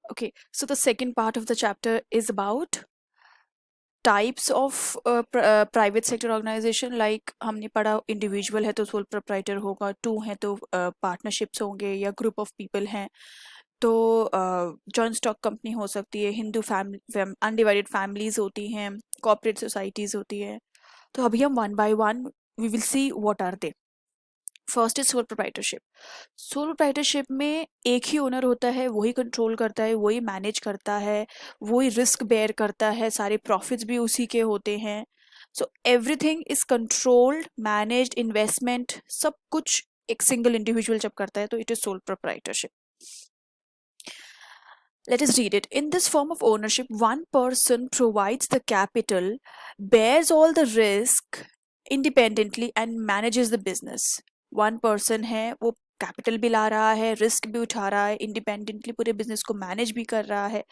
Okay, so the second part of the chapter is about types of private sector organisation like हमने पढ़ा individual है तो sole proprietor होगा, to है तो पार्टनरशिप्स होंगे या ग्रुप ऑफ पीपल हैं तो जॉइंट स्टॉक कंपनी हो सकती है, हिंदू फैमिली अनडिवाइडेड फैमिलीज होती हैं, कॉर्पोरेट सोसाइटीज होती है। तो अभी हम one by one we will see what are they. First is sole proprietorship. Sole proprietorship में एक ही ओनर होता है, वही कंट्रोल करता है, वही मैनेज करता है, वही रिस्क बेयर करता है, सारे प्रॉफिट्स भी उसी के होते हैं। So everything is controlled, managed, investment सब कुछ एक सिंगल इंडिविजुअल जब करता है तो it is sole proprietorship. Let us read it. In this form of ownership, one person provides the capital, bears all the risk independently and manages the business. One person है वो capital भी ला रहा है, risk भी उठा रहा है, independently पूरे बिजनेस को मैनेज भी कर रहा है।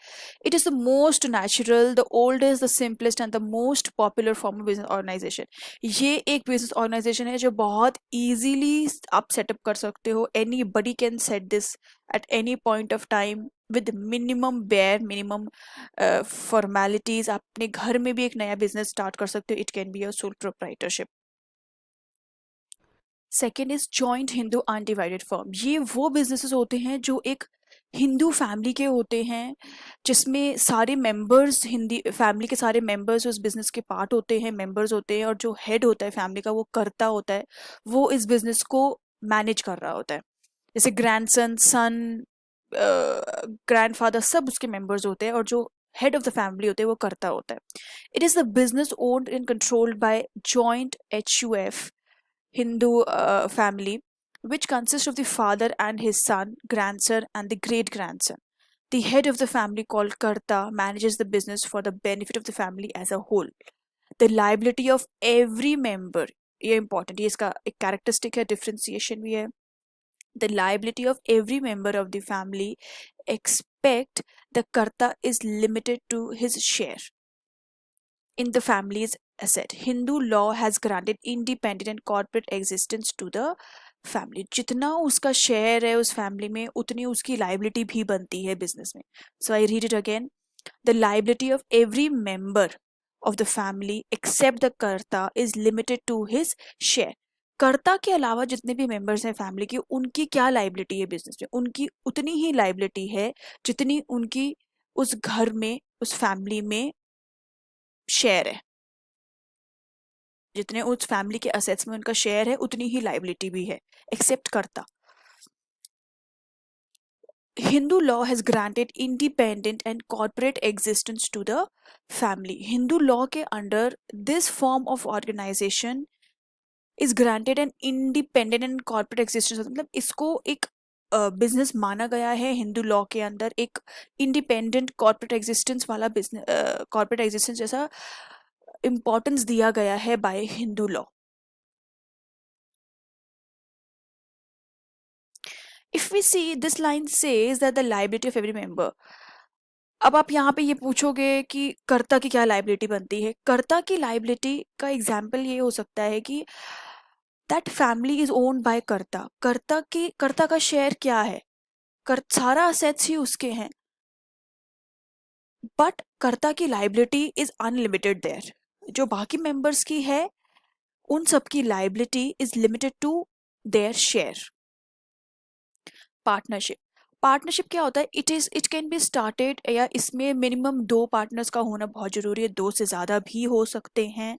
It is the most natural, the oldest, the simplest and the most popular form of business organisation. ये एक बिजनेस ऑर्गेनाइजेशन है जो बहुत इजीली आप सेटअप कर सकते हो। Any buddy can set this at any point of time with minimum bare minimum formalities। आप अपने घर में भी एक नया बिजनेस स्टार्ट कर सकते हो। It can be a sole proprietorship. Second is joint Hindu undivided firm. ये वो बिजनेसेस होते हैं जो एक हिंदू फैमिली के होते हैं, जिसमें सारे मेंबर्स हिंदी फैमिली के सारे मेंबर्स उस बिजनेस के पार्ट होते हैं, मेंबर्स होते हैं, और जो हेड होता है फैमिली का वो करता होता है, वो इस बिजनेस को मैनेज कर रहा होता है। जैसे ग्रैंडसन, सन, ग्रैंडफादर सब उसके मेंबर्स होते हैं, और जो हेड ऑफ द फैमिली होते हैं वो करता होता है। It is the business owned and controlled by joint HUF Hindu family, which consists of the father and his son, grandson, and the great grandson. The head of the family, called Karta, manages the business for the benefit of the family as a whole. The liability of every member, ये important, ये इसका एक characteristic है, differentiation भी है। The liability of every member of the family except the Karta is limited to his share in the family's asset. Hindu law has granted independent and corporate existence to the family. जितना उसका share है उस family में उतनी उसकी liability भी बनती है बिजनेस में। So I read it again. The liability of every member of the family except the karta is limited to his share. Karta के अलावा जितने भी मेंबर्स हैं फैमिली के, उनकी क्या लाइबिलिटी है बिजनेस में, उनकी उतनी ही लाइबिलिटी है जितनी उनकी उस घर में उस फैमिली में शेयर है। जितने उस फैमिली के असेट्स में उनका शेयर है उतनी ही लाइबिलिटी भी है, एक्सेप्ट करता। Hindu law has granted independent and corporate existence to the family. Hindu law के under this form of organization is granted an independent and corporate existence। मतलब इसको एक बिजनेस माना गया है हिंदू लॉ के अंदर, एक इंडिपेंडेंट कॉर्पोरेट एग्जिस्टेंस वाला बिजनेस, कॉर्पोरेट एग्जिस्टेंस जैसा इंपॉर्टेंस दिया गया है by Hindu law. If we see, this line says that the liability of every member। अब आप यहाँ पे ये पूछोगे कि कर्ता की क्या लाइबिलिटी बनती है। कर्ता की लाइबिलिटी का एग्जाम्पल ये हो सकता है कि that family is owned by कर्ता। कर्ता का शेयर क्या है, सारा असेट्स ही उसके हैं, बट कर्ता की लाइबिलिटी इज अनलिमिटेड देयर। जो बाकी मेंबर्स की है उन सब की liability is limited to their share. Partnership. Partnership क्या होता है? इट कैन बी स्टार्टेड, या इसमें मिनिमम 2 पार्टनर्स का होना बहुत जरूरी है, 2 से ज्यादा भी हो सकते हैं।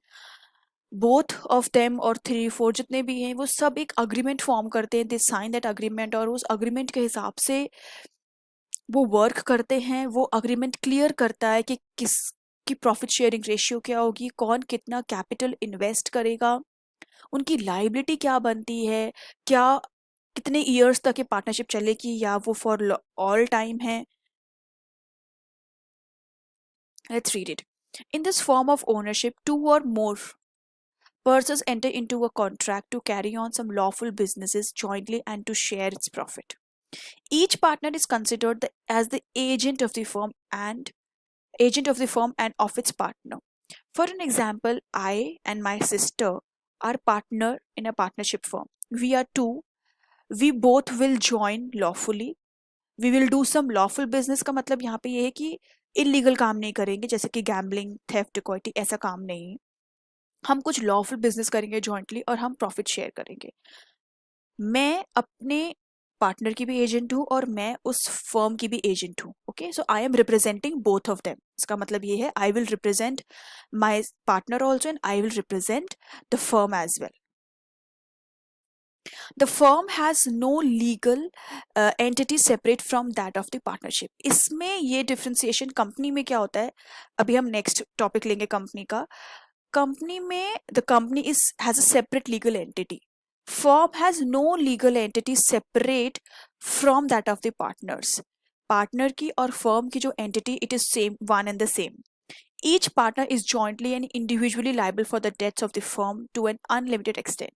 बोथ ऑफ देम और 3 4 जितने भी हैं वो सब एक अग्रीमेंट फॉर्म करते हैं, दे साइन दैट अग्रीमेंट, और उस अग्रीमेंट के हिसाब से वो वर्क करते हैं। वो अग्रीमेंट क्लियर करता है कि किस की प्रॉफिट शेयरिंग रेशियो क्या होगी, कौन कितना कैपिटल इन्वेस्ट करेगा, उनकी लाइबिलिटी क्या बनती है, क्या कितने ईयर्स तक ये पार्टनरशिप चलेगी या वो फॉर ऑल टाइम है। Let's read it. In this form of ownership, 2 or more persons enter into a contract to carry on some lawful businesses jointly and to share its profit. Each partner is considered as the agent of the firm and of its partner. For an example, I and my sister are partner in a partnership firm. We are two. We both will join lawfully. We will do some lawful business का मतलब यहाँ पे ये है कि illegal काम नहीं करेंगे, जैसे कि गैम्बलिंग, थेफ्ट, डिकॉइटी, ऐसा काम नहीं। हम कुछ लॉफुल बिजनेस करेंगे जॉइंटली और हम प्रॉफिट शेयर करेंगे। मैं अपने पार्टनर की भी एजेंट हूँ और मैं उस फर्म की भी एजेंट हूँ। Okay, so I am representing both of them. इसका मतलब ये है I will represent my partner also and I will represent the firm as well. The firm has no legal entity separate from that of the partnership. इसमें ये differentiation company में क्या होता है, अभी हम नेक्स्ट टॉपिक लेंगे कंपनी का। कंपनी में the company is has a separate legal entity, firm has no legal entity separate from that of the partners. Partner की और फर्म की जो entity, it is same, one and the same. Each partner is jointly and individually liable for the debts of the firm to an unlimited extent.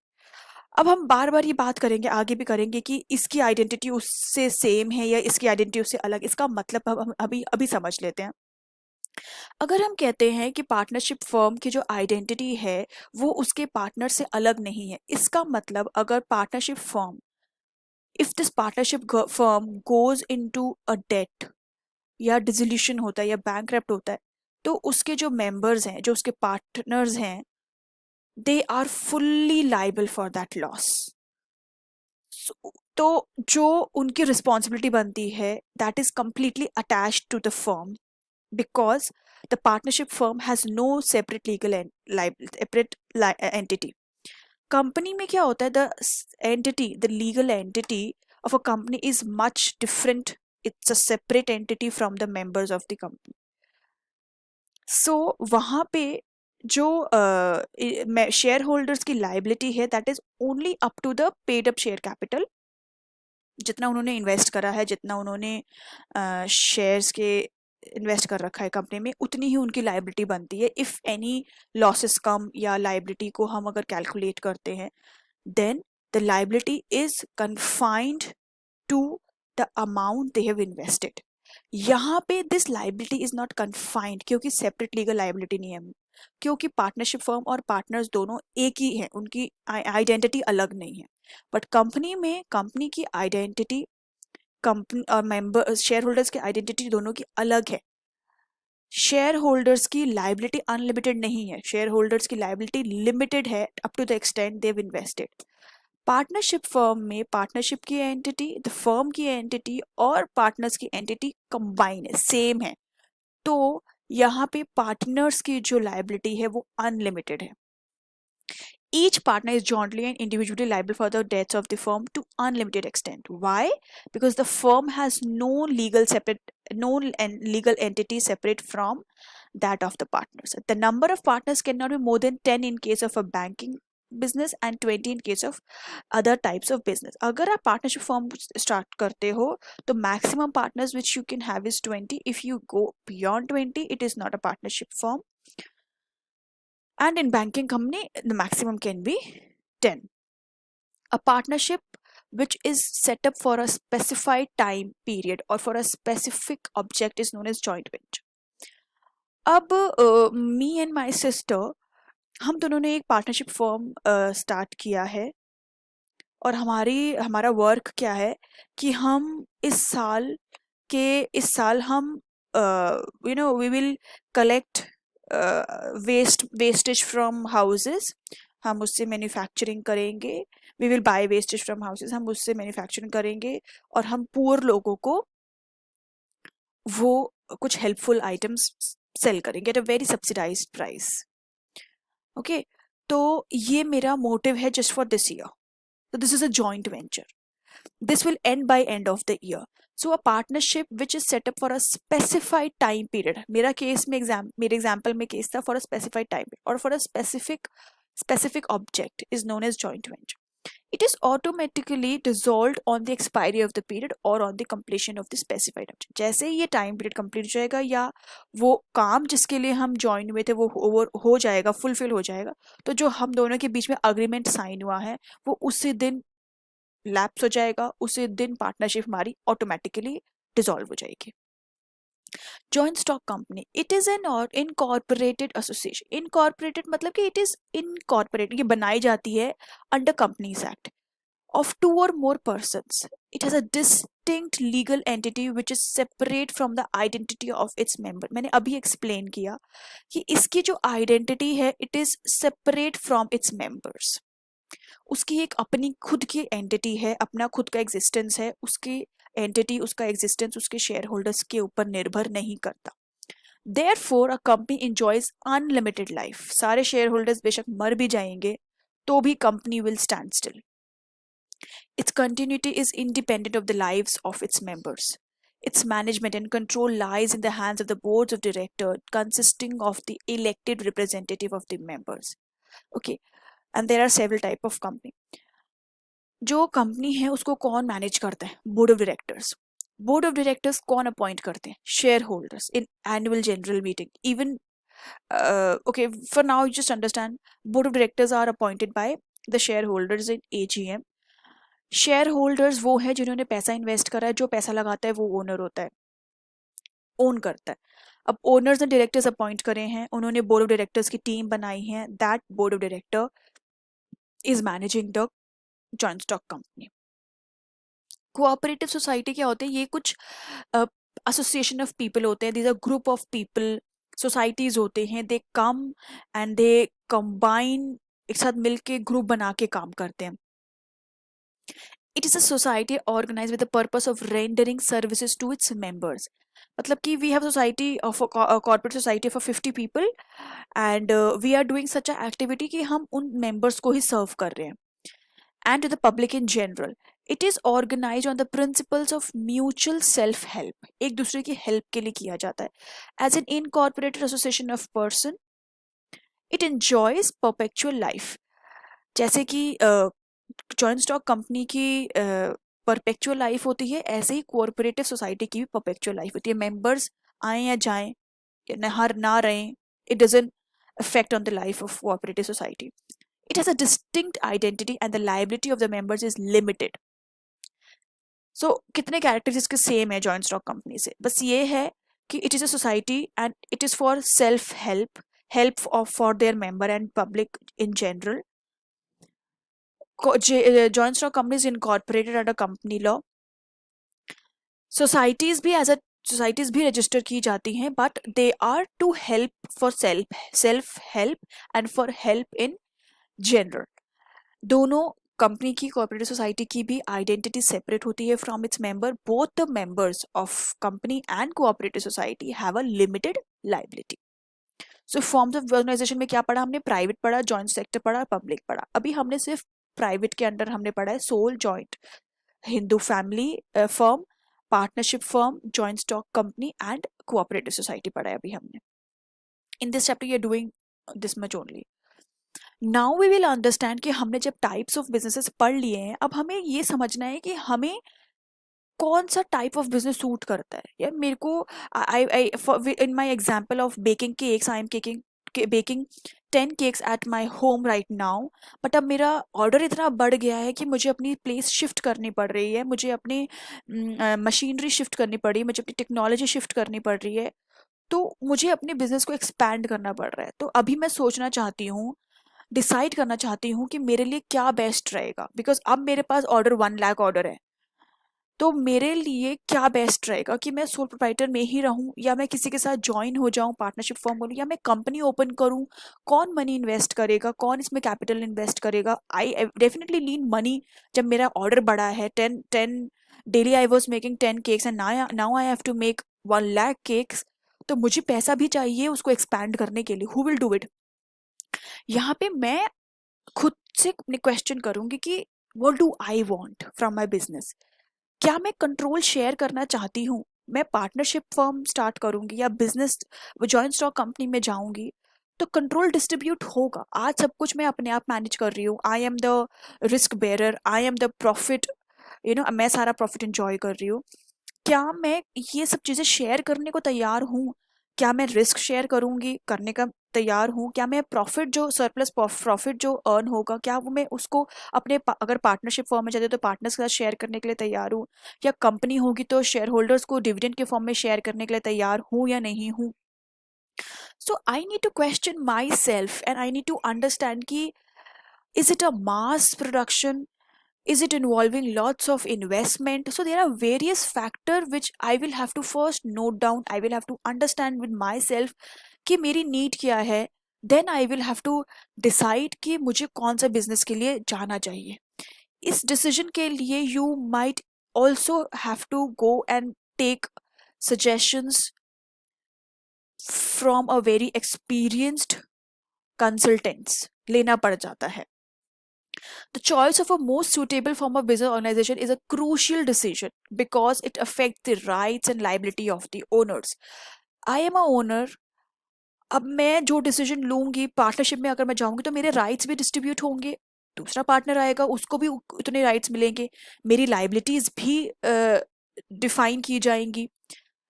अब हम बार बार ये बात करेंगे, आगे भी करेंगे कि इसकी आइडेंटिटी उससे सेम है या इसकी आइडेंटिटी उससे अलग। इसका मतलब हम अभी अभी समझ लेते हैं। अगर हम कहते हैं कि पार्टनरशिप फर्म की जो आइडेंटिटी है वो उसके पार्टनर से अलग नहीं है, इसका मतलब अगर partnership firm, if this partnership firm goes into a debt या डिसोल्यूशन होता है या बैंकरप्ट होता है, तो उसके जो मेंबर्स हैं, जो उसके पार्टनर्स हैं, they are fully liable for that loss. तो जो उनकी रिस्पॉन्सिबिलिटी बनती है that is completely attached to the firm, because the partnership firm has no separate legal separate entity. Company में क्या होता है, the entity, the legal entity of a company is much different, it's a separate entity from the members of the company. So वहां पे जो share holders की liability है that is only up to the paid up share capital, जितना उन्होंने invest करा है, जितना उन्होंने शेयर्स के इन्वेस्ट कर रखा है कंपनी में, उतनी ही उनकी लाइबिलिटी बनती है। इफ एनी लॉसेस कम या लाइबिलिटी को हम अगर कैलकुलेट करते हैं, then the liability is confined to the amount they have invested. यहाँ पे this liability is not confined, क्योंकि सेपरेट लीगल लाइबिलिटी नहीं है, क्योंकि पार्टनरशिप फर्म और पार्टनर्स दोनों एक ही हैं, उनकी आइडेंटिटी अलग नहीं है। बट कंपनी में कंपनी की आइडेंटिटी, कंपनी और मेंबर शेयर होल्डर्स की आइडेंटिटी दोनों की अलग है। शेयर होल्डर्स की लाइबिलिटी अनलिमिटेड नहीं है, शेयर होल्डर्स की लाइबिलिटी लिमिटेड है up to the extent they've invested. Partnership firm में पार्टनरशिप की एंटिटी, द फर्म की एंटिटी और पार्टनर्स की एंटिटी कंबाइन है, सेम है। तो यहाँ पे पार्टनर्स की जो लाइबिलिटी है वो अनलिमिटेड है। Each partner is jointly and individually liable for the debts of the firm to unlimited extent. Why? Because the firm has no legal entity separate from that of the partners. The number of partners cannot be more than 10 in case of a banking business and 20 in case of other types of business. अगर आप partnership firm start करते हो तो maximum partners which you can have is 20. If you go beyond 20, it is not a partnership firm. And in banking company, the maximum can be 10. A partnership which is set up for a specified time period or for a specific object is known as joint venture. अब me and my sister, हम दोनों ने एक partnership firm start किया है, और हमारा work क्या है कि हम इस साल हम we will collect wastage from houses, हम उससे मैन्युफैक्चरिंग करेंगे। We will buy wastage from houses, हम उससे मैन्युफैक्चरिंग करेंगे और हम पुअर लोगों को वो कुछ हेल्पफुल आइटम्स सेल करेंगे at a very subsidised price. Okay, तो ये मेरा मोटिव है just for this year. So this is a joint venture. This will end by end of the year. So a partnership which is set up for a specified time period. मेरे example में case था for a specified time period or for a specific object is known as joint venture. It is automatically dissolved on the expiry of the period or on the completion of the specified object. जैसे ही ये time period complete हो जाएगा या वो काम जिसके लिए हम join हुए थे वो हो जाएगा, fulfill हो जाएगा, तो जो हम दोनों के बीच में agreement sign हुआ है वो उसी दिन लैप्स हो जाएगा, उसी दिन पार्टनरशिप हमारी ऑटोमेटिकली डिसॉल्व हो जाएगी। Joint stock company, it is an और इनकॉर्पोरेटेड एसोसिएशन। इनकॉर्पोरेटेड मतलब कि इट इज इनकॉर्पोरेटेड, ये बनाई जाती है under companies act of two or more persons. It has a distinct legal entity which is separate from the identity of its member. मैंने अभी explain किया कि इसकी जो identity है it is separate from its members. उसकी एक अपनी खुद की entity है, अपना खुद का existence है, उसकी entity, उसका existence उसके shareholders के ऊपर निर्भर नहीं करता. Therefore, a company enjoys unlimited life. सारे shareholders बेशक मर भी जाएंगे तो भी company will stand still. Its continuity is independent of the lives of its members. Its management and control lies in the hands of the boards of directors consisting of the elected representative of the members. Okay, and there are several type of company. जो company है उसको कौन manage करता है? Board of directors. Board of directors कौन appoint करते हैं? Share holders in annual general meeting. Even okay, for now you just understand board of directors are appointed by the shareholders in AGM. Share holders वो है जिन्होंने पैसा invest करा है, जो पैसा लगाता है वो ओनर होता है, ओन करता है. अब ओनर्स ने डायरेक्टर्स अपॉइंट करे हैं, उन्होंने बोर्ड ऑफ डायरेक्टर्स की टीम बनाई है. That board of director is managing the joint stock company. Cooperative society क्या होते हैं? ये कुछ एसोसिएशन ऑफ पीपल होते हैं. These are group of people, societies होते हैं. दे कम एंड दे कंबाइन, एक साथ मिलके ग्रुप बना के काम करते हैं. It is a society organized with the purpose of rendering services to its members. मतलब कि we have society of a corporate society for 50 people and we are doing such a activity कि हम उन members को ही serve कर रहे हैं. And to the public in general. It is organized on the principles of mutual self-help. एक दूसरे की help के लिए किया जाता है. As an incorporated association of person, it enjoys perpetual life. जैसे कि जॉइंट स्टॉक कंपनी की परपेचुअल लाइफ होती है, ऐसे ही कोऑपरेटिव सोसाइटी की भी परपेचुअल लाइफ होती है. मेंबर्स आए या जाएं या हर ना रहें, it doesn't affect on the life of cooperative society. It has a distinct identity and the liability of the members is limited. So कितने कैरेक्टर्स इसके सेम है जॉइंट स्टॉक कंपनी से? बस ये है कि it is a society and it is for self help, help of for their member and public in general. Joint stock companies incorporated under company law. Societies भी as a societies भी register की जाती हैं, but they are to help for self help and for help in general. दोनों company की cooperative society की भी identity separate होती है from its member. Both the members of company and cooperative society have a limited liability. So forms of organisation में क्या पढ़ा हमने? प्राइवेट पढ़ा, जॉइंट सेक्टर पढ़ा, पब्लिक पढ़ा. अभी हमने सिर्फ प्राइवेट के अंडर हमने पढ़ा है sole joint, Hindu family firm, partnership firm, joint stock company and cooperative society पढ़ा है अभी हमने. In this chapter you are doing this much only. Now we will understand कि हमने जब टाइप्स ऑफ बिजनेसेस पढ़ लिए हैं, अब हमें ये समझना है कि हमें कौन सा टाइप ऑफ बिजनेस सूट करता है. या मेरे को I in my example of baking cakes, I am baking 10 cakes at my home right now. But अब मेरा ऑर्डर इतना बढ़ गया है कि मुझे अपनी प्लेस शिफ्ट करनी पड़ रही है, मुझे अपनी मशीनरी शिफ्ट करनी पड़ रही है, मुझे अपनी टेक्नोलॉजी शिफ्ट करनी पड़ रही है. तो मुझे अपने बिजनेस को एक्सपैंड करना पड़ रहा है. तो अभी मैं सोचना चाहती हूँ, डिसाइड करना चाहती हूँ कि मेरे लिए क्या बेस्ट रहेगा. बिकॉज अब मेरे पास ऑर्डर 1 लाख ऑर्डर है, तो मेरे लिए क्या बेस्ट रहेगा कि मैं सोल प्रोप्राइटर में ही रहूं या मैं किसी के साथ ज्वाइन हो जाऊं, पार्टनरशिप फॉर्म करूं, या मैं कंपनी ओपन करूं. कौन मनी इन्वेस्ट करेगा, कौन इसमें कैपिटल इन्वेस्ट करेगा? I definitely lean money. जब मेरा ऑर्डर बढ़ा है 10 daily I was making 10 cakes and now I have to make 1 lakh cakes. तो मुझे पैसा भी चाहिए उसको एक्सपैंड करने के लिए. Who will do it? यहाँ पे मैं खुद से अपने क्वेश्चन करूंगी कि what do I want from my business. क्या मैं कंट्रोल शेयर करना चाहती हूँ? मैं पार्टनरशिप फर्म स्टार्ट करूंगी या बिजनेस जॉइंट स्टॉक कंपनी में जाऊंगी तो कंट्रोल डिस्ट्रीब्यूट होगा. आज सब कुछ मैं अपने आप मैनेज कर रही हूँ. I am the risk bearer, I am the profit, मैं सारा प्रॉफिट एंजॉय कर रही हूँ. क्या मैं ये सब चीजें शेयर करने को तैयार हूँ? क्या मैं रिस्क शेयर करूंगी, करने का तैयार हूँ? क्या मैं प्रॉफिट जो सरप्लस प्रॉफिट जो अर्न होगा, क्या वो मैं उसको अपने अगर पार्टनरशिप फॉर्म में जाते तो पार्टनर्स के साथ शेयर करने के लिए तैयार हूँ? या कंपनी होगी तो शेयर होल्डर्स को डिविडेंड के फॉर्म में शेयर करने के लिए तैयार हूँ या नहीं हूँ? So I need to question myself and I need to understand कि is it a mass production, Is it involving lots of investment? So there are various factors which I will have to first note down. I will have to understand with myself कि मेरी need क्या है. Then I will have to decide कि मुझे कौन सा business के लिए जाना चाहिए. इस डिसीजन के लिए you might also have to go and take suggestions from a very experienced consultants लेना पड़ जाता है. The choice of a most suitable form of business organization is a crucial decision because it affects the rights and liability of the owners. I am a owner. अब मैं जो decision लूंगी partnership में अगर मैं जाऊंगी तो मेरे राइट्स भी डिस्ट्रीब्यूट होंगे. दूसरा पार्टनर आएगा उसको भी उतने राइट्स मिलेंगे. मेरी लाइबिलिटीज भी डिफाइन की जाएंगी.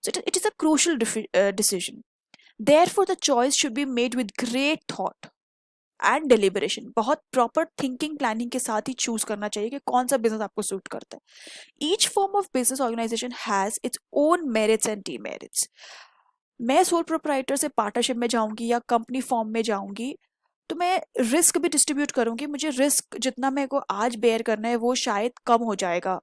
So it is a crucial decision. Therefore, the choice should be made with great thought and डिलिबरेशन. बहुत प्रॉपर थिंकिंग प्लानिंग के साथ ही चूज करना चाहिए कि कौन सा बिजनेस आपको सूट करता है. Each form of business organisation has its own merits and demerits. मैं सोल प्रोप्राइटर से पार्टनरशिप में जाऊंगी या कंपनी फॉर्म में जाऊंगी तो मैं रिस्क भी डिस्ट्रीब्यूट करूंगी. मुझे रिस्क जितना मेरे को आज बेयर करना है वो शायद कम हो जाएगा.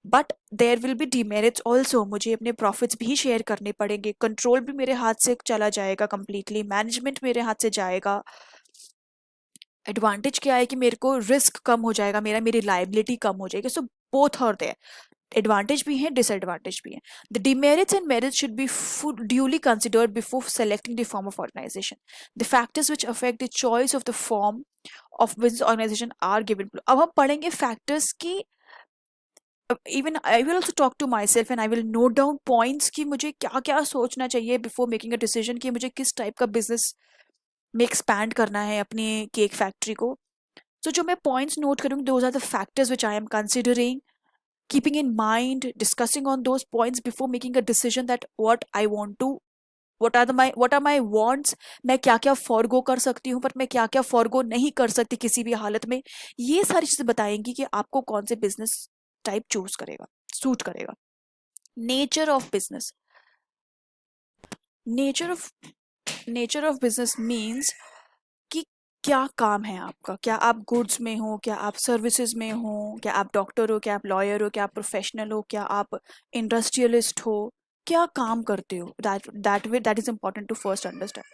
But there will be demerits also. मुझे अपने प्रॉफिट्स भी शेयर करने पड़ेंगे. कंट्रोल भी मेरे हाथ से चला जाएगा कंप्लीटली. मैनेजमेंट मेरे हाथ से जाएगा. एडवांटेज क्या है कि मेरे को रिस्क कम हो जाएगा, मेरी लाइबिलिटी कम हो जाएगी. So both are there. Advantage भी है, डिसएडवांटेज भी है. The demerits and merits should be duly considered before selecting the form of organisation. The factors which affect the choice of the form of business organisation are given. अब हम पढ़ेंगे factors की. Even I will also talk to myself and I will note down points कि मुझे क्या क्या सोचना चाहिए बिफोर मेकिंग अ डिसीजन कि मुझे किस टाइप का बिजनेस में एक्सपैंड करना है अपनी केक फैक्ट्री को. सो जो मैं पॉइंट्स नोट करूँगी those are the factors which I am considering, keeping in mind, discussing on those points before making a decision that what are my wants. मैं क्या क्या फॉरगो कर सकती हूँ पर मैं क्या क्या फॉरगो नहीं कर सकती किसी भी हालत में. ये सारी चीजें बताएंगी कि आपको कौन से बिजनेस टाइप चूज करेगा, सूट करेगा. Nature of business. Nature of business means कि क्या काम है आपका. क्या आप गुड्स में हो, क्या आप सर्विसेज में हो, क्या आप डॉक्टर हो, क्या आप लॉयर हो, क्या आप प्रोफेशनल हो, क्या आप इंडस्ट्रियलिस्ट हो, क्या काम करते हो. That is important to first understand.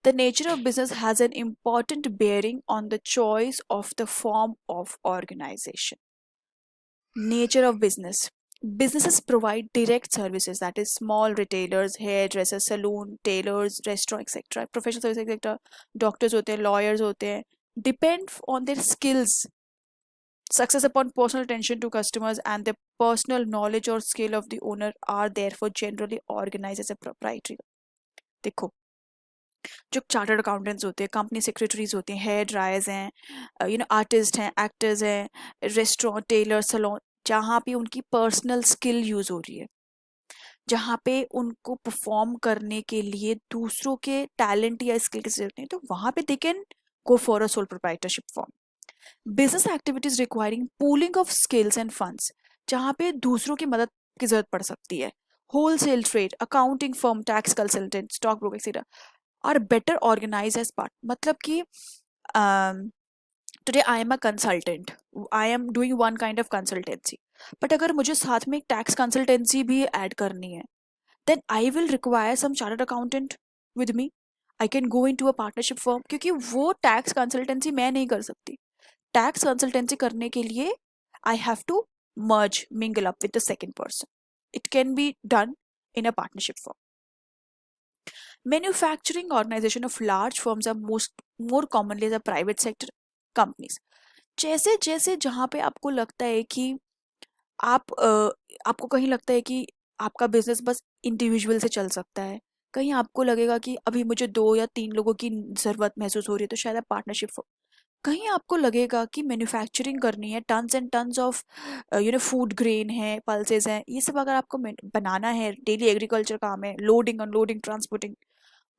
The nature of business has an important bearing on the choice of the form of organization. Nature of business. Businesses provide direct services, that is small retailers, hairdressers, saloon, tailors, restaurant, etc. Professional services, etc. Doctors होते हैं, lawyers होते हैं. Depend on their skills. Success upon personal attention to customers and the personal knowledge or skill of the owner are therefore generally organized as a proprietary. देखो जो chartered accountants होते हैं, company secretaries होते हैं, hair dryers हैं, artist हैं, actors हैं, restaurant, Taylor, salon, जहाँ पे उनकी पर्सनल स्किल यूज हो रही है, जहाँ पे उनको परफॉर्म करने के लिए दूसरों के टैलेंट या स्किल की जरूरत नहीं, तो वहाँ पे they can go for a sole proprietorship form. Business activities requiring pooling of skills end funds, जहाँ पे दूसरों की मदद की जरूरत पड़ सकती है. Wholesale trade, accounting firm, tax consultant, stock broker etcetera are better organize as part. मतलब कि today I am a consultant, I am doing one kind of consultancy, but अगर मुझे साथ में एक टैक्स कंसल्टेंसी भी ऐड करनी है then I will require some chartered accountant with me. I can go into a partnership firm क्योंकि वो टैक्स कंसल्टेंसी मैं नहीं कर सकती. टैक्स कंसल्टेंसी करने के लिए I have to merge, mingle up with the second person. It can be done in a partnership firm. Manufacturing organization of large firms are more commonly as a private sector companies. जैसे जैसे जहाँ पे आपको लगता है कि आपको कहीं लगता है कि आपका बिजनेस बस इंडिविजुअल से चल सकता है, कहीं आपको लगेगा कि अभी मुझे 2 या 3 लोगों की ज़रूरत महसूस हो रही है तो शायद आप पार्टनरशिप हो. कहीं आपको लगेगा कि मैन्युफैक्चरिंग करनी है, tons and tons of food grain है, पल्सेस हैं, ये सब अगर आपको बनाना है, डेली एग्रीकल्चर काम है, लोडिंग अनलोडिंग ट्रांसपोर्टिंग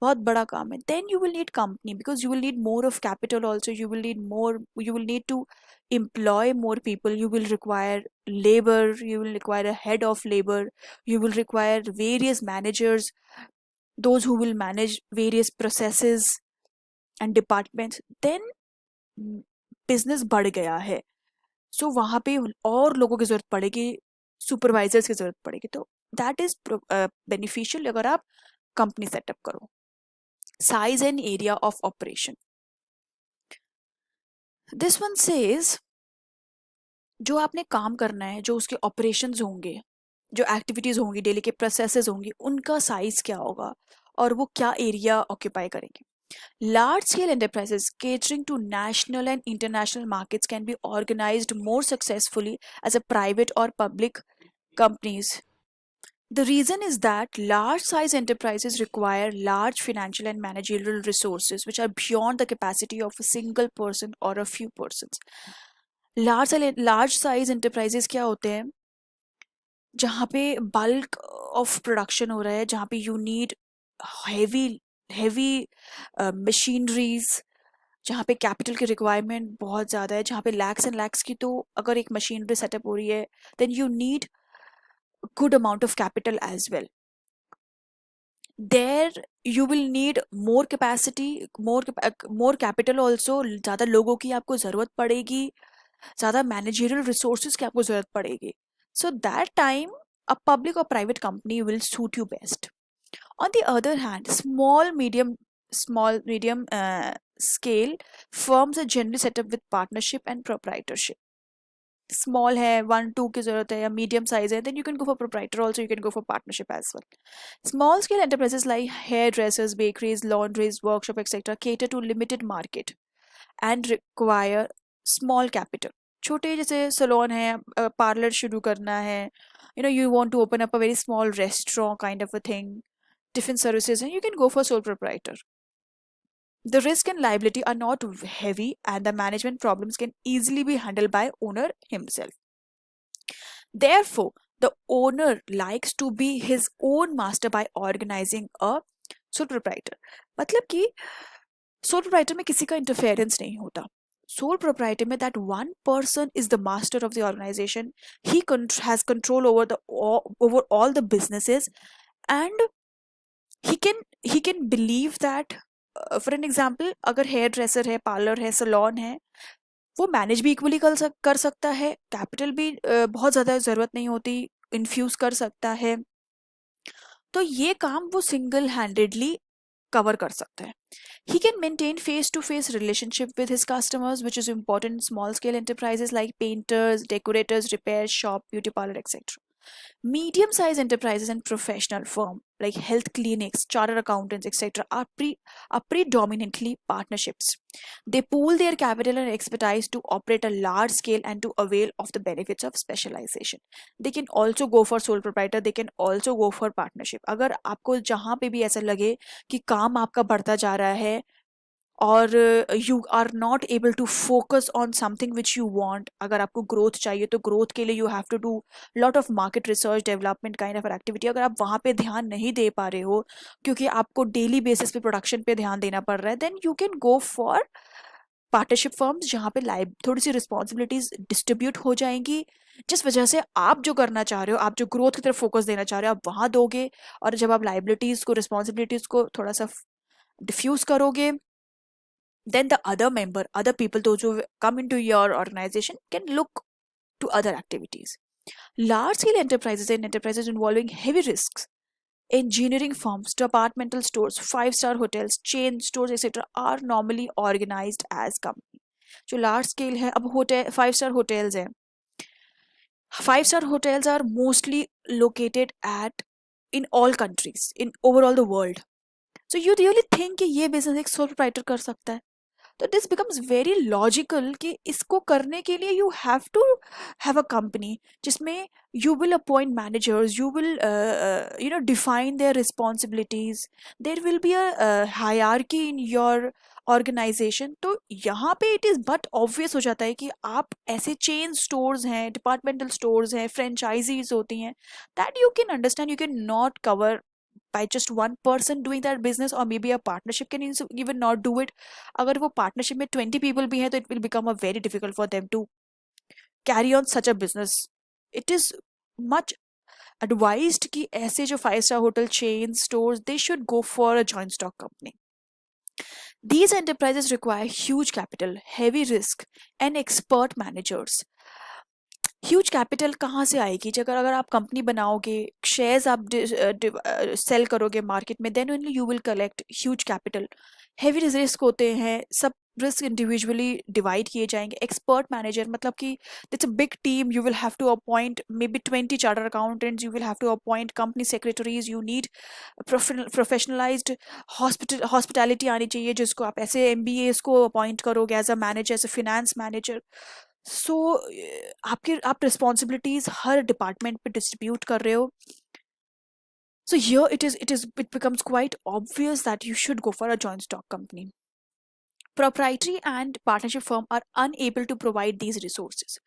बहुत बड़ा काम है, then you will need company because you will need more of capital also. You will need to employ more people. You will require labor, you will require a head of labor, you will require various managers, those who will manage various processes and departments. Then business बढ़ गया है. सो वहाँ पे और लोगों की ज़रूरत पड़ेगी, सुपरवाइजर्स की ज़रूरत पड़ेगी, तो दैट इज़ बेनिफिशियल अगर आप कंपनी सेटअप करो. Size and area of operation. This one says जो आपने काम करना है, जो उसके ऑपरेशंस होंगे, जो एक्टिविटीज़ होंगी, डेली के प्रोसेसेस होंगी, उनका साइज क्या होगा और वो क्या एरिया ऑक्यूपाई करेंगे. Large scale enterprises catering to national and international markets can be organized more successfully as a private or public companies. The reason is that large size enterprises require large financial and managerial resources which are beyond the capacity of a single person or a few persons. Large size enterprises क्या होते हैं, जहाँ पे bulk of production हो रहा है, जहाँ पे you need heavy heavy machineries, जहाँ पे कैपिटल की रिक्वायरमेंट बहुत ज़्यादा है, जहाँ पे लैक्स एंड लैक्स की, तो अगर एक मशीनरी सेटअप हो रही है then you need good amount of capital as well. There you will need more capacity, more capital also, ज़्यादा लोगों की आपको ज़रूरत पड़ेगी, ज़्यादा मैनेजरियल रिसोर्सेज की आपको ज़रूरत पड़ेगी. So that time a public or private company will suit you best. On the other hand, small medium scale firms are generally set up with partnership and proprietorship. Small है, 1 2 की जरूरत है, या medium size है, then you can go for proprietor also, you can go for partnership as well. Small scale enterprises like hairdressers, bakeries, laundries, workshop, etc. cater to limited market and require small capital. छोटे जैसे salon है, parlour शुरू करना है, you want to open up a very small restaurant kind of a thing, different services, and you can go for sole proprietor. The risk and liability are not heavy and the management problems can easily be handled by owner himself. Therefore, the owner likes to be his own master by organizing a sole proprietor. मतलब कि sole proprietor में किसी का interference नहीं होता. Sole proprietor में that one person is the master of the organization. He has control over all the businesses, and he can believe that, for an example, अगर hair dresser है, parlour है, salon है, वो manage भी equally कर सकता है, कैपिटल भी बहुत ज़्यादा ज़रूरत नहीं होती, इन्फ्यूज़ कर सकता है, तो ये काम वो सिंगल हैंडेडली कवर कर सकता है. He can maintain face-to-face relationship with his customers, which is important in small-scale enterprises like painters, decorators, repair shop, beauty parlor, etc. Medium-sized enterprises and professional firms like health clinics, chartered accountants, etc. are predominantly partnerships. They pool their capital and expertise to operate a large scale and to avail of the benefits of specialization. They can also go for sole proprietor. They can also go for partnership. अगर आपको जहाँ पे भी ऐसा लगे कि काम आपका बढ़ता जा रहा है और you are not able to focus on something which you want, अगर आपको ग्रोथ चाहिए तो ग्रोथ के लिए you have to do lot of market research, development kind of activity, अगर आप वहाँ पे ध्यान नहीं दे पा रहे हो क्योंकि आपको डेली बेसिस पे प्रोडक्शन पे ध्यान देना पड़ रहा है, then you can go for partnership firms, जहाँ पे थोड़ी सी रिस्पॉन्सिबिलिटीज डिस्ट्रीब्यूट हो जाएंगी, जिस वजह से आप जो करना चाह रहे हो, आप जो ग्रोथ की तरफ फोकस देना चाह रहे हो, आप वहाँ दोगे, और जब आप लाइबिलिटीज को, रिस्पॉन्सिबिलिटीज को थोड़ा सा डिफ्यूज करोगे, then the other people, those who come into your organization, can look to other activities. Large scale enterprises and enterprises involving heavy risks, engineering firms, departmental stores, 5-star hotels, chain stores, etc. are normally organized as company. जो large scale है, अब hotel 5-star hotels हैं, 5-star hotels are mostly located at in all countries, in overall the world. So you really think कि ये business एक sole proprietor कर सकता है? तो दिस बिकम्स वेरी लॉजिकल कि इसको करने के लिए you have to have a company जिसमें you will appoint managers, you will define their responsibilities, there will be a hierarchy in your organisation. तो यहाँ पे इट इज़ बट ऑब्वियस हो जाता है कि आप ऐसे चेन स्टोर्स हैं, डिपार्टमेंटल स्टोर्स हैं, फ्रेंचाइजीज होती हैं, that you can understand you can not cover by just one person doing that business, or maybe a partnership can even not do it. अगर वो partnership में 20 people भी हैं तो it will become a very difficult for them to carry on such a business. It is much advised कि ऐसे जो 5-star hotel chain stores, they should go for a joint stock company. These enterprises require huge capital, heavy risk, and expert managers. Huge capital कहाँ से आएगी? अगर अगर आप company बनाओगे, शेयर्स आप सेल करोगे मार्केट में, then only you will collect huge capital. Heavy risk होते हैं, सब रिस्क इंडिविजुअली डिवाइड किए जाएंगे। एक्सपर्ट मैनेजर मतलब कि it's a big team, you will have to appoint maybe 20 charter accountants, you will have to appoint company secretaries, you need professionalised hospitality आनी चाहिए, जिसको आप ऐसे एमबीए को अपॉइंट करोगे as a manager, as a finance manager. So आपके आप responsibilities हर डिपार्टमेंट पे डिस्ट्रीब्यूट कर रहे हो। So here it becomes quite obvious that you should go for a joint stock company. Proprietary and partnership firm are unable to provide these resources.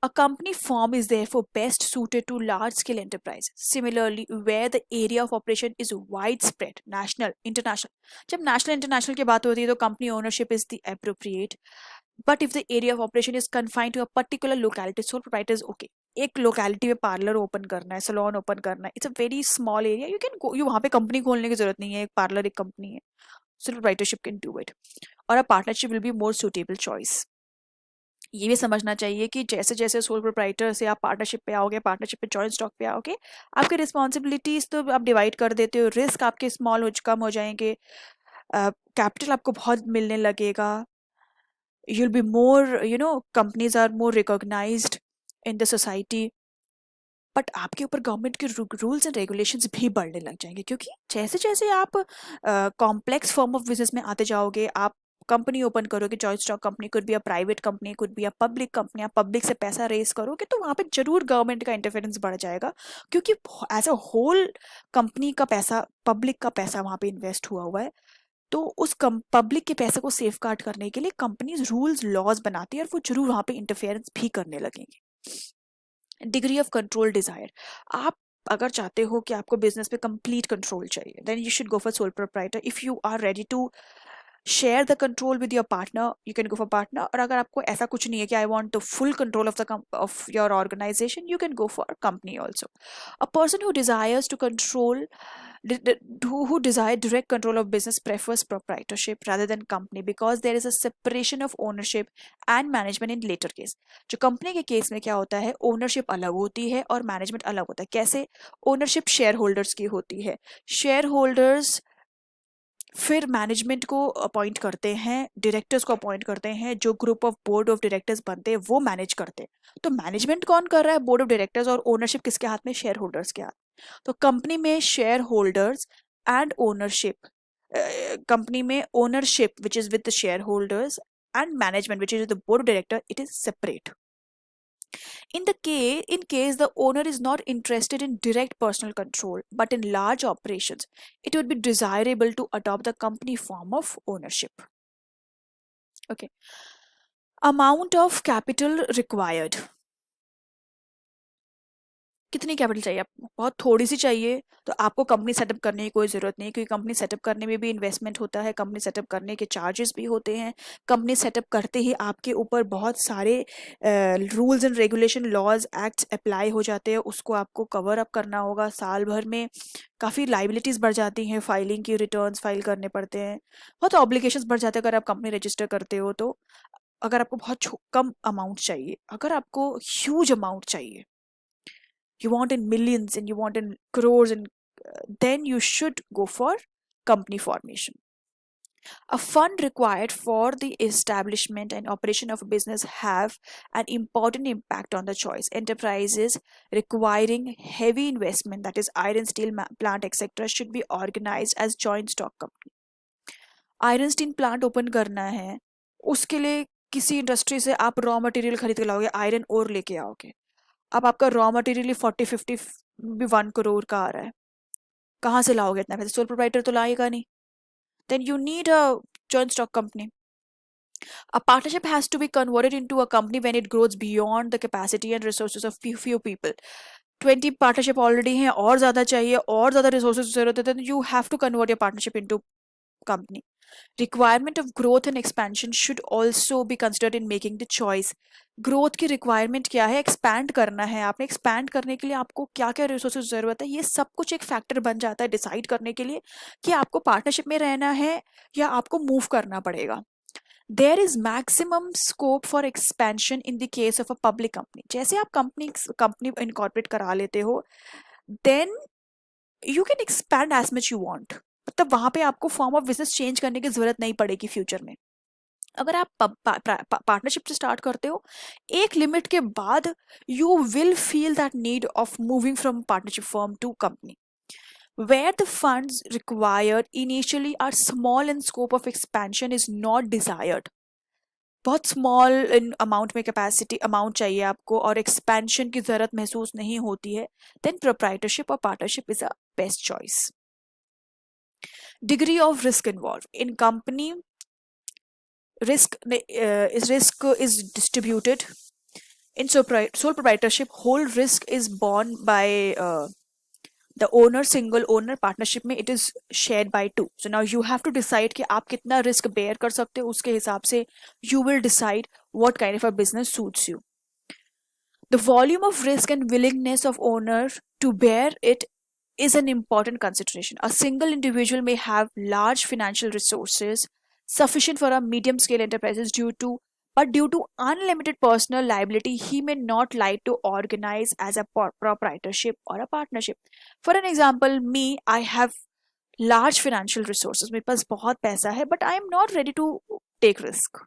A company firm is therefore best suited to large scale enterprises. Similarly, where the area of operation is widespread, national, international. जब national international की बात होती है तो company ownership is the appropriate. But if the area of operation is confined to a particular locality, sole proprietor is okay. एक locality में parlour open करना है, सलोन ओपन करना है, it's a very small area, you can go, you वहाँ पे company खोलने की जरूरत नहीं है, एक पार्लर एक कंपनी है, सो प्रोप्राइटरशिप कैन डू इट, और a partnership will be more suitable choice. ये भी समझना चाहिए कि जैसे जैसे सोल प्रोप्राइटर से आप पार्टनरशिप पे आओगे, पार्टनरशिप पे जॉइंट स्टॉक पे आओगे, आपके रिस्पॉन्सिबिलिटीज तो आप डिवाइड कर देते हो, रिस्क आपके स्मॉल हो कम हो जाएंगे, कैपिटल आपको बहुत मिलने लगेगा, you'll be more, companies are more recognized in the society। But आपके ऊपर गवर्नमेंट के रूल्स एंड रेगुलेशंस भी बढ़ने लग जाएंगे, क्योंकि जैसे जैसे आप कॉम्प्लेक्स फॉर्म ऑफ बिजनेस में आते जाओगे, आप कंपनी ओपन करोगे, joint stock company, could be a private company, could be a public company, आप पब्लिक से पैसा रेज करोगे तो वहां पे जरूर गवर्नमेंट का इंटरफेरेंस बढ़ जाएगा, क्योंकि एज अ होल कंपनी का पैसा, पब्लिक का पैसा वहां पे इन्वेस्ट हुआ हुआ है। तो उस पब्लिक के पैसे को सेफ गार्ड करने के लिए कंपनीज रूल्स लॉज बनाती है, और वो जरूर वहां पे इंटरफेरेंस भी करने लगेंगे। डिग्री ऑफ कंट्रोल डिजायर, आप अगर चाहते हो कि आपको बिजनेस पे कंप्लीट कंट्रोल चाहिए, then you should go for sole proprietor. If you are ready to share the control with your partner, you can go for partner. और अगर आपको ऐसा कुछ नहीं है कि I want the full control of your organization, you can go for company also. A person who desires to control who desire direct control of business prefers proprietorship rather than company, because there is a separation of ownership and management in later case। जो company के case में क्या होता है, ownership अलग होती है और मैनेजमेंट अलग होता है। कैसे? ओनरशिप शेयर होल्डर्स की होती है, शेयर होल्डर्स फिर मैनेजमेंट को अपॉइंट करते हैं, डायरेक्टर्स को अपॉइंट करते हैं, जो group of board of directors बनते हैं वो मैनेज करते हैं। तो मैनेजमेंट कौन कर रहा है? Board of directors. और ओनरशिप किसके हाथ में? शेयर होल्डर्स के हाथ। तो कंपनी में share holders and ownership, company में ownership which is with the share holders and management which is with the board of director, it is separate. In case the owner is not interested in direct personal control but in large operations, it would be desirable to adopt the company form of ownership. Okay. Amount of capital required. कितनी capital चाहिए आपको? बहुत थोड़ी सी चाहिए तो आपको company setup करने की कोई ज़रूरत नहीं, क्योंकि कंपनी सेटअप करने में भी इन्वेस्टमेंट होता है, कंपनी सेटअप करने के चार्जेस भी होते हैं। कंपनी सेटअप करते ही आपके ऊपर बहुत सारे rules and regulation, laws, acts apply हो जाते हैं, उसको आपको कवर अप करना होगा। साल भर में काफ़ी लाइबिलिटीज़ बढ़ जाती हैं, फाइलिंग की, रिटर्न्स फाइल करने पड़ते हैं, बहुत ऑब्लिगेशंस बढ़ जाते हैं अगर आप कंपनी रजिस्टर करते हो तो। अगर आपको बहुत कम अमाउंट चाहिए, अगर आपको ह्यूज अमाउंट चाहिए, you want in millions and you want in crores, and then you should go for company formation. A fund required for the establishment and operation of a business have an important impact on the choice. Enterprises requiring heavy investment, that is iron, steel plant, etc., should be organized as joint stock company. Iron steel plant open करना है, उसके लिए किसी industry से आप raw material खरीद के लाओगे, आयरन और लेके आओगे। अब आपका रॉ मटेरियल 40-50 भी 1 करोड़ का आ रहा है, कहाँ से लाओगे इतना पैसे? सोल प्रोप्राइटर तो लाएगा नहीं। Then you need a joint stock company. A partnership has to be converted into a company when it grows beyond the capacity and resources of few people। 20 partnership already हैं, और ज़्यादा चाहिए, और ज़्यादा resources जरूरत है, then you have to convert your partnership into company। Requirement of growth and expansion should also be considered in making the choice। Growth की requirement क्या है? एक्सपैंड करना है आपने, एक्सपैंड करने के लिए आपको क्या क्या रिसोर्सेज जरूरत है, ये सब कुछ एक फैक्टर बन जाता है डिसाइड करने के लिए कि आपको पार्टनरशिप में रहना है या आपको मूव करना पड़ेगा। There is maximum scope for expansion in the case of a public company. जैसे आप कंपनी इनकॉर्पोरेट करा लेते हो, then you can expand as much you want. मतलब वहां पे आपको फॉर्म ऑफ बिजनेस चेंज करने की जरूरत नहीं पड़ेगी फ्यूचर में. अगर आप पार्टनरशिप से स्टार्ट करते हो, एक लिमिट के बाद you will feel that need of moving from partnership firm to company, where the funds required initially are small and scope of expansion is not desired. बहुत स्मॉल इन अमाउंट में capacity amount चाहिए आपको और expansion की जरूरत महसूस नहीं होती है, देन प्रोप्राइटरशिप और partnership is a best choice. Degree of risk involve in company. Risk is distributed. In sole proprietorship, whole risk is borne by the owner. Single owner partnership में it is shared by two. So now you have to decide कि आप कितना risk bear कर सकते हो. उसके हिसाब से you will decide what kind of a business suits you. The volume of risk and willingness of owner to bear it is an important consideration. A single individual may have large financial resources sufficient for a medium scale enterprises due to unlimited personal liability, he may not like to organize as a proprietorship or a partnership. For an example, me, I have large financial resources. मेरे पास बहुत पैसा है, but I am not ready to take risk.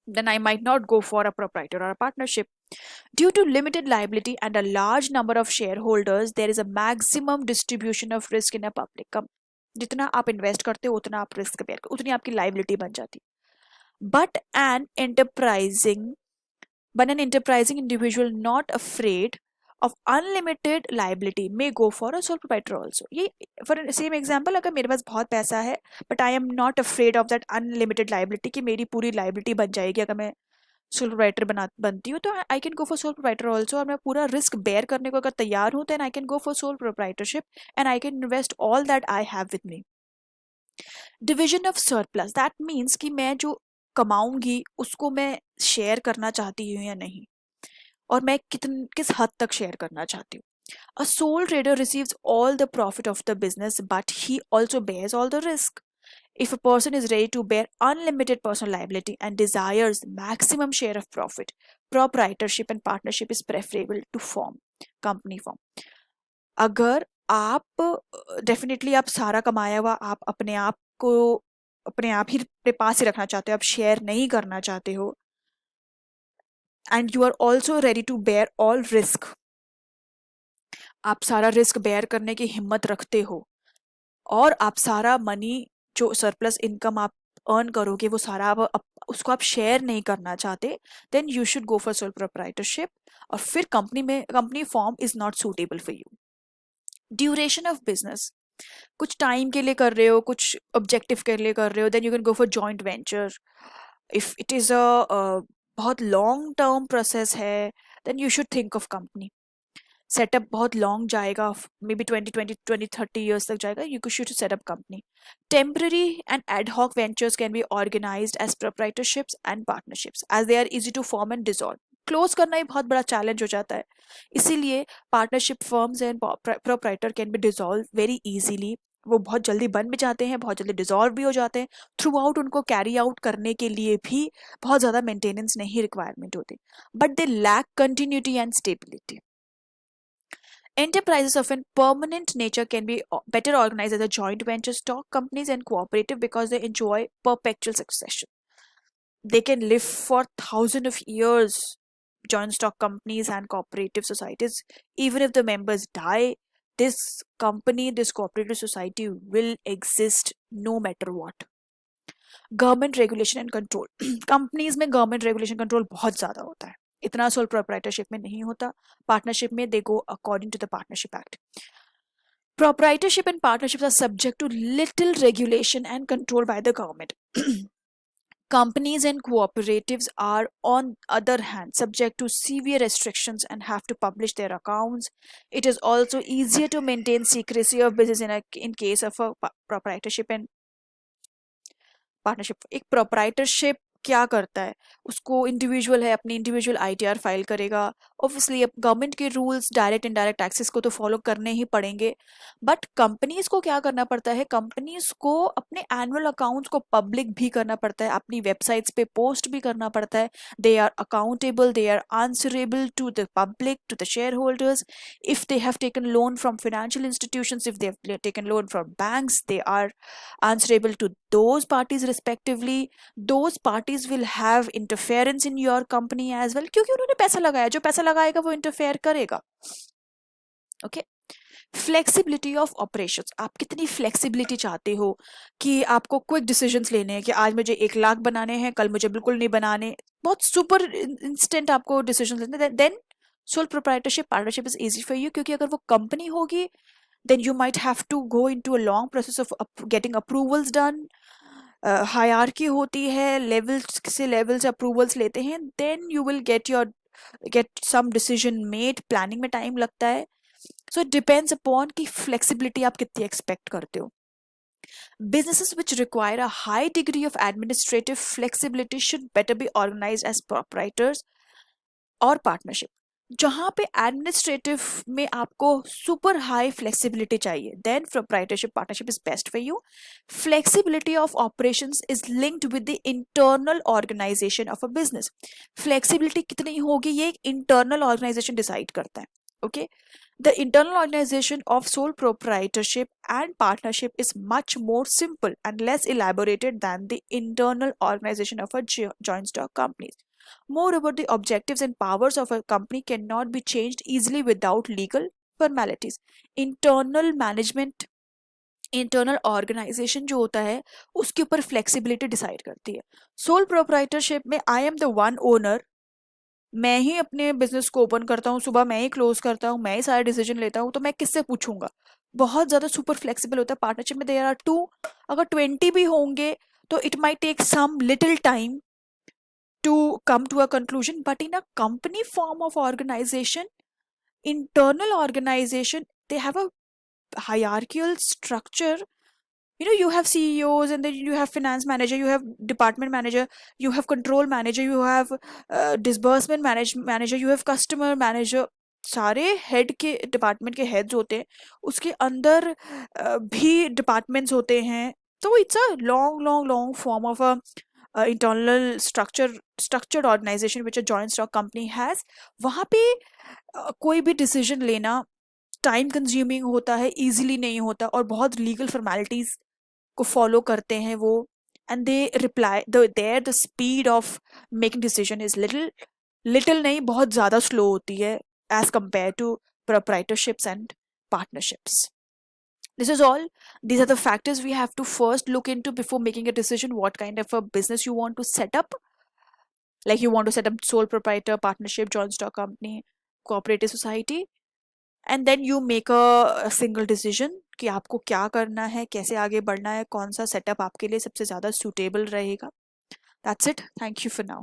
Then I might not go for a proprietor or a partnership. Due to limited liability and a large number of shareholders, there is a maximum distribution of risk in a public company. जितना आप invest करते हो उतना आप risk bear उतनी आपकी liability बन जाती है. But an enterprising individual not afraid of unlimited liability may go for a sole proprietor also. ये for same example, अगर मेरे पास बहुत पैसा है but I am not afraid of that unlimited liability कि मेरी पूरी liability बन जाएगी अगर मैं सोल प्रोप्राइटर बनती हूँ, तो आई can go for sole proprietor also. और मैं पूरा रिस्क बेयर करने को अगर तैयार हूँ, then I can go for sole proprietorship and I can invest all that I have with me. Division of surplus, that means कि मैं जो कमाऊंगी उसको मैं शेयर करना चाहती हूँ या नहीं, और मैं किस हद तक शेयर करना चाहती हूँ. A sole trader receives all the profit of the business, but he also bears all the risk. If a person is ready to bear unlimited personal liability and desires maximum share of profit, proprietorship and partnership is preferable to form company form. अगर आप definitely आप सारा कमाया हुआ आप अपने आप को अपने आप ही अपने पास ही रखना चाहते हो, आप शेयर नहीं करना चाहते हो, and you are also ready to bear all risk, आप सारा रिस्क बेयर करने की हिम्मत रखते हो, और आप सारा मनी जो सरप्लस इनकम आप अर्न करोगे वो सारा आप उसको आप शेयर नहीं करना चाहते, then you should go for sole proprietorship. और फिर company form is not suitable for you. Duration of business, कुछ टाइम के लिए कर रहे हो, कुछ ऑब्जेक्टिव के लिए कर रहे हो, then you can go for joint venture. If it is बहुत लॉन्ग टर्म प्रोसेस है, then you should think of company. Setup बहुत लॉन्ग जाएगा, मे बी 20-30 ईयर्स तक जाएगा, you should set up company. Temporary and ad hoc ventures can be organised as proprietorships and partnerships as they are easy to form and dissolve. Close करना ही बहुत बड़ा challenge हो जाता है, इसीलिए partnership firms and proprietor can be dissolve very easily. वो बहुत जल्दी बन भी जाते हैं, बहुत जल्दी डिसॉल्व भी हो जाते हैं. थ्रू आउट उनको कैरी आउट करने के लिए भी बहुत ज़्यादा मेंटेनेंस नहीं रिक्वायरमेंट होती, but they lack continuity and stability. Enterprises of a permanent nature can be better organized as a joint venture stock companies and cooperative because they enjoy perpetual succession. They can live for thousands of years. Joint stock companies and cooperative societies, even if the members die, this this cooperative society will exist no matter what. Government regulation and control, companies में government regulation control बहुत ज़्यादा होता है, इतना soul proprietorship में नहीं होता. Partnership में they go according to the partnership act. Proprietorship and partnerships are subject to little regulation and control by the government. Companies and cooperatives are, on other hand, subject to severe restrictions and have to publish their accounts. It is also easier to maintain secrecy of business in case of a proprietorship and partnership. एक proprietorship क्या करता है, उसको individual है अपनी individual ITR file करेगा obviously अब government के रूल्स डायरेक्ट इनडायरेक्ट टैक्सेस को तो फॉलो करने ही पड़ेंगे, बट कंपनीज को क्या करना पड़ता है, कंपनीज को अपने एनुअल अकाउंट्स को पब्लिक भी करना पड़ता है, अपनी वेबसाइट्स पे पोस्ट भी करना पड़ता है. They are accountable, they are answerable to the public, to the share holders. If they have taken loan from financial institutions, if they have taken loan from banks, they are answerable to those parties respectively. Those parties will have interference in your company as well, क्योंकि उन्होंने पैसा लगाया, जो पैसा लगाएगा वो interfere करेगा. Okay. Flexibility of operations, आप कितनी फ्लेक्सिबिलिटी चाहते हो कि आपको क्विक डिसीजंस लेने हैं कि आज मुझे 1 लाख बनाने हैं, कल मुझे बिल्कुल नहीं बनाने, बहुत सुपर इंस्टेंट आपको डिसीजन लेने. Then sole proprietorship partnership is easy for you, क्योंकि अगर वो कंपनी होगी then you might have to go into a long process of getting approvals done. Hierarchy होती है, लेवल से अप्रूवल्स लेते हैं, then you will get some decision made. Planning में टाइम लगता है. So it depends upon कि flexibility आप कितनी expect करते हो. Businesses which require a high degree of administrative flexibility should better be organized as proprietors और पार्टनरशिप. जहां पे एडमिनिस्ट्रेटिव में आपको सुपर हाई फ्लेक्सिबिलिटी चाहिए, then proprietorship partnership is best for you. Flexibility of operations is linked with the internal organization of a business. Flexibility कितनी होगी ये एक इंटरनल ऑर्गेनाइजेशन डिसाइड करता है. Okay. The internal organization of sole proprietorship and partnership is much more simple and less elaborated than the internal organization of a joint stock company. Moreover, the objectives and powers of a company cannot be changed easily without legal formalities. Internal management, internal organization जो होता है उसके ऊपर flexibility decide करती है. Soul proprietorship में I am the one owner, मैं ही अपने बिजनेस को ओपन करता हूँ, सुबह मैं ही क्लोज करता हूँ, मैं ही सारे डिसीजन लेता हूँ, तो मैं किससे पूछूंगा. बहुत ज्यादा सुपर फ्लेक्सिबल होता है. पार्टनरशिप में देयर आर 2, अगर 20 भी होंगे तो it might take some little time to come to a conclusion, but in a company form of organization, internal organization, they have a hierarchical structure. You have CEOs, and then you have finance manager, you have department manager, you have control manager, you have disbursement manager, you have customer manager. सारे head के department के heads होते हैं, उसके अंदर भी departments होते हैं. तो it's a long form of a internal structured organization which a joint stock company has. वहाँ पे कोई भी डिसीजन लेना टाइम कंज्यूमिंग होता है, इजीली नहीं होता, और बहुत लीगल फॉर्मेलिटीज को फॉलो करते हैं वो. And they reply the speed of making decision is little नहीं, बहुत ज़्यादा स्लो होती है as compare to proprietorships and partnerships. This is all. These are the factors we have to first look into before making a decision what kind of a business you want to set up. Like you want to set up sole proprietor, partnership, joint stock company, cooperative society, and then you make a single decision कि आपको क्या करना है, कैसे आगे बढ़ना है, कौन सा सेटअप आपके लिए सबसे ज़्यादा suitable रहेगा. That's it. Thank you for now.